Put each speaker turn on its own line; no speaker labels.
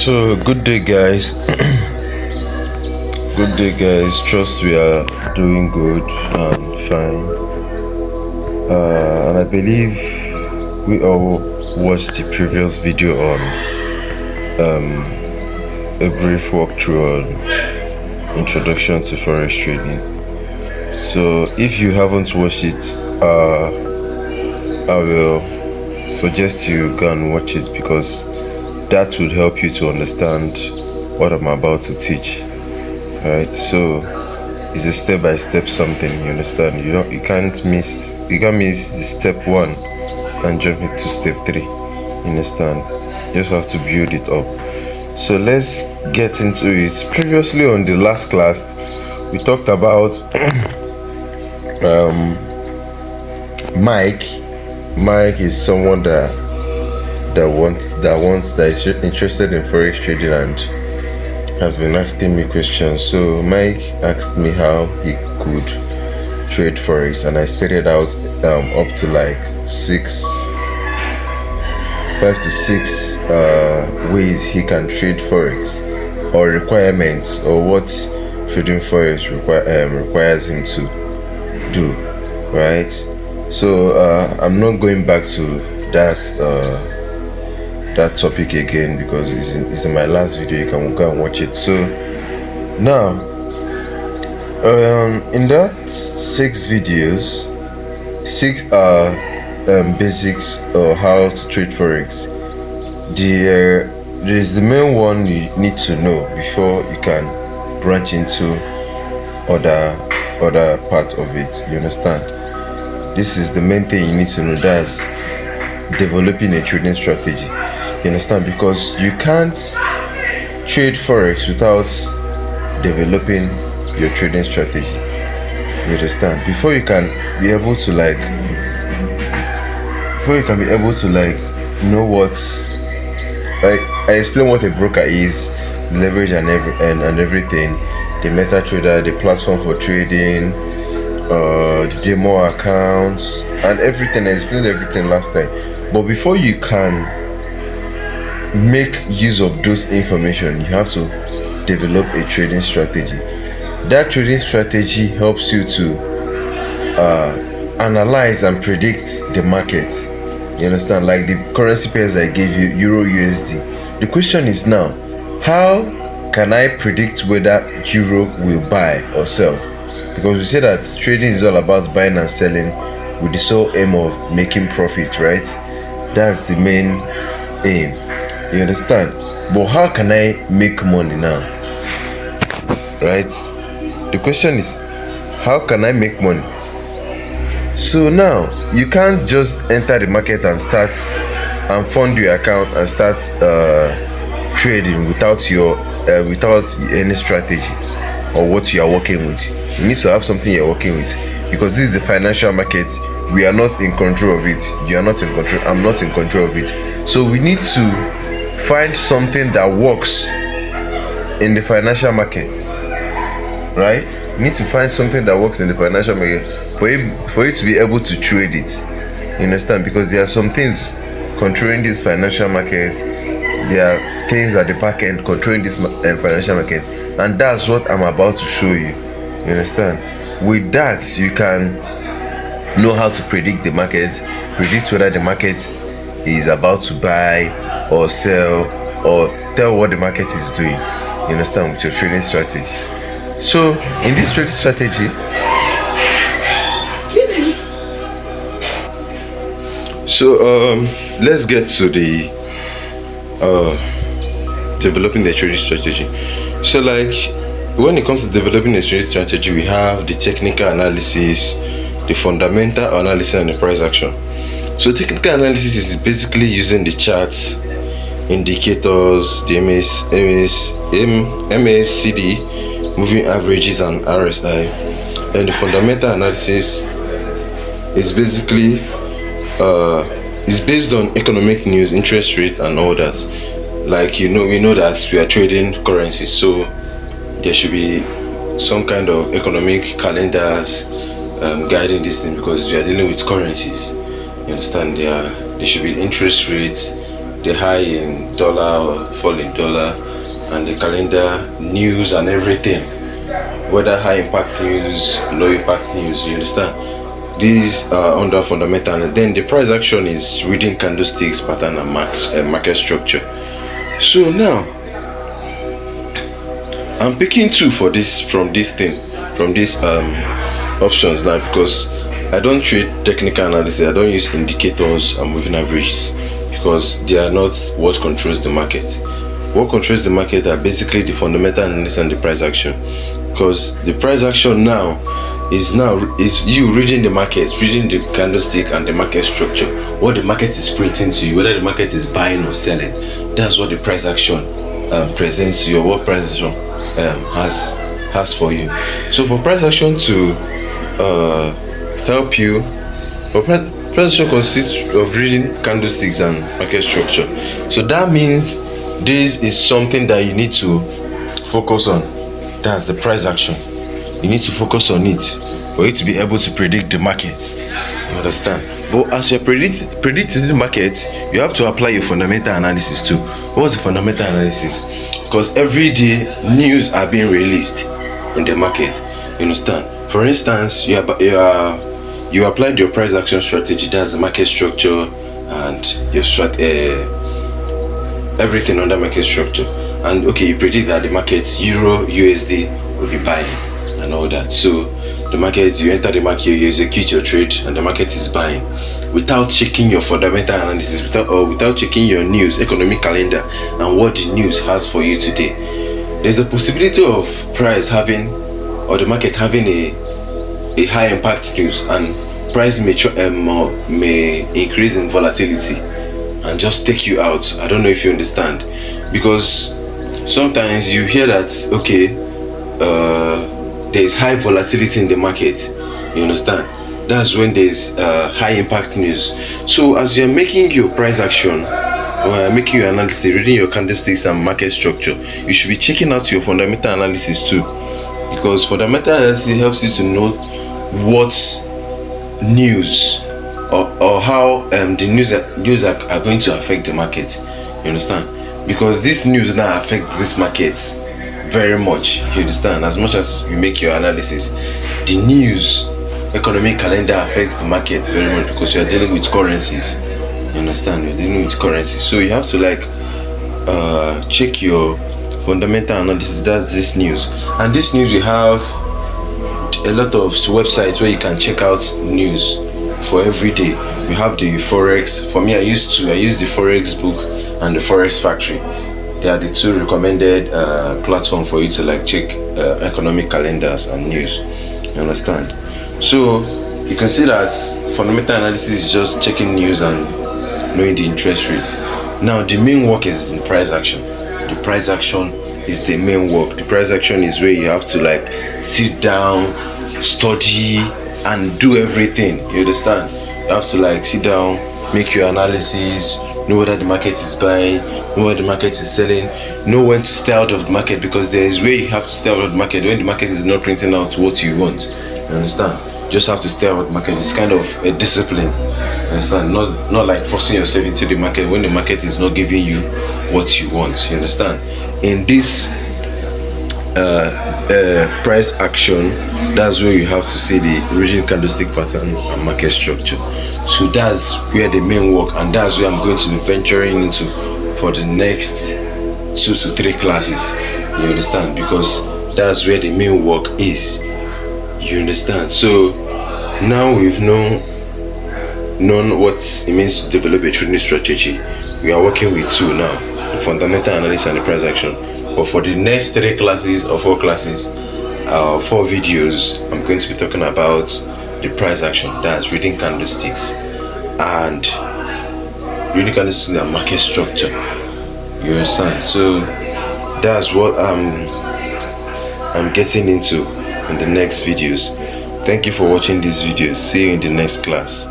So, good day, guys. Good day, guys. Trust we are doing good and fine. And I believe we all watched the previous video on a brief walkthrough on introduction to forex trading. So, if you haven't watched it, I will suggest you go and watch it because that will help you to understand what I'm about to teach. Right, so it's a step-by-step something. You understand? You can't miss the step 1 and jump into step 3. You understand? You just have to build it up. So let's get into it. Previously on the last class, we talked about Mike. Mike is someone that is interested in forex trading and has been asking me questions. So Mike asked me how he could trade forex, and I stated out up to like 5 to 6 ways he can trade forex, or requirements, or what trading forex requires him to do. Right. So I'm not going back to that topic again because it's in my last video. You can go and watch it. So now in that 6 videos, 6 basics of how to trade forex, there is the main one you need to know before you can branch into other part of it. You understand? This is the main thing you need to know. That's developing a trading strategy. You understand? Because you can't trade forex without developing your trading strategy. You understand? Before you can be able to know what I explain what a broker is, leverage and everything, the MetaTrader, the platform for trading, the demo accounts and everything. I explained everything last time. But before you can make use of those information, you have to develop a trading strategy. That trading strategy helps you to analyze and predict the market. You understand? Like the currency pairs I gave you, Euro USD. The question is now, how can I predict whether Euro will buy or sell? Because we say that trading is all about buying and selling with the sole aim of making profit, right? That's the main aim. You understand? But how can I make money now? Right? The question is, how can I make money? So now you can't just enter the market and start and fund your account and start trading without any strategy or what you are working with. You need to have something you're working with, because this is the financial market. We are not in control of it. You are not in control. I'm not in control of it. So we need to find something that works in the financial market, right? You need to find something that works in the financial market for you to be able to trade it. You understand? Because there are some things controlling this financial market. There are things at the back end controlling this financial market, and that's what I'm about to show you. You understand? With that, you can know how to predict the market, predict whether the market is about to buy or sell, or tell what the market is doing. You understand? With your trading strategy. So in this trading strategy, let's get to the developing the trading strategy. So like when it comes to developing a trading strategy, we have the technical analysis, the fundamental analysis, and the price action. So technical analysis is basically using the charts, indicators, the MACD, moving averages, and RSI. And the fundamental analysis is basically is based on economic news, interest rate, and all that. Like we know that we are trading currency, so there should be some kind of economic calendars guiding this thing, because we are dealing with currencies. You understand? There should be interest rates, the high in dollar or fall in dollar, and the calendar news and everything, whether high impact news, low impact news, you understand. These are under fundamental, and then the price action is reading candlesticks, pattern, and market structure. So now I'm picking two for this from these options now, because I don't trade technical analysis. I don't use indicators and moving averages, because they are not what controls the market. What controls the market are basically the fundamental analysis and the price action, because the price action now is you reading the market, reading the candlestick and the market structure, what the market is printing to you, whether the market is buying or selling. That's what the price action presents to you, or what price action has for you. So for price action to help you, price action consists of reading candlesticks and market structure. So that means this is something that you need to focus on. That's the price action. You need to focus on it for you to be able to predict the market. You understand? But as you're predicting the market, you have to apply your fundamental analysis too. What's the fundamental analysis? Because every day news are being released in the market. You understand? For instance, you applied your price action strategy. That's the market structure and your everything under market structure. And okay, you predict that the market Euro USD will be buying and all that. So the market, you enter the market, you execute your trade, and the market is buying without checking your fundamental analysis, without checking your news, economic calendar, and what the news has for you today. There's a possibility of price having, or the market having a high impact news, and price may increase in volatility and just take you out. I don't know if you understand, because sometimes you hear that okay, there is high volatility in the market. You understand? That's when there's high impact news. So as you're making your price action, or making your analysis, reading your candlesticks and market structure, you should be checking out your fundamental analysis too, because fundamental analysis helps you to know what news or how the news are going to affect the market. You understand? Because this news now affect this markets very much. You understand? As much as you make your analysis, the news, economic calendar affects the market very much, because you are dealing with currencies. You understand? You're dealing with currencies, so you have to check your fundamental analysis. That's this news, and this news, we have a lot of websites where you can check out news for every day. We have the Forex. For me, I use the Forex book and the Forex Factory. They are the two recommended platforms for you to check economic calendars and news. You understand? So you can see that fundamental analysis is just checking news and knowing the interest rates. Now the main work is in price action. The price action is the main work. The price action is where you have to sit down, study, and do everything. You understand? You have to sit down, make your analysis, know whether the market is buying, know whether the market is selling, know when to stay out of the market, because there is where you have to stay out of the market when the market is not printing out what you want. You understand? You just have to stay out of the market. It's kind of a discipline. You understand? Not like forcing yourself into the market when the market is not giving you what you want. You understand? In this price action, that's where you have to see the reading candlestick pattern and market structure. So that's where the main work, and that's where I'm going to be venturing into for the next 2 to 3 classes. You understand? Because that's where the main work is. You understand? So now we've known what it means to develop a trading strategy. We are working with two now: the fundamental analysis and the price action. But for the next 3 classes or 4 classes, 4 videos, I'm going to be talking about the price action. That's reading candlesticks and market structure. You understand? So that's what I'm getting into in the next videos. Thank you for watching this video. See you in the next class.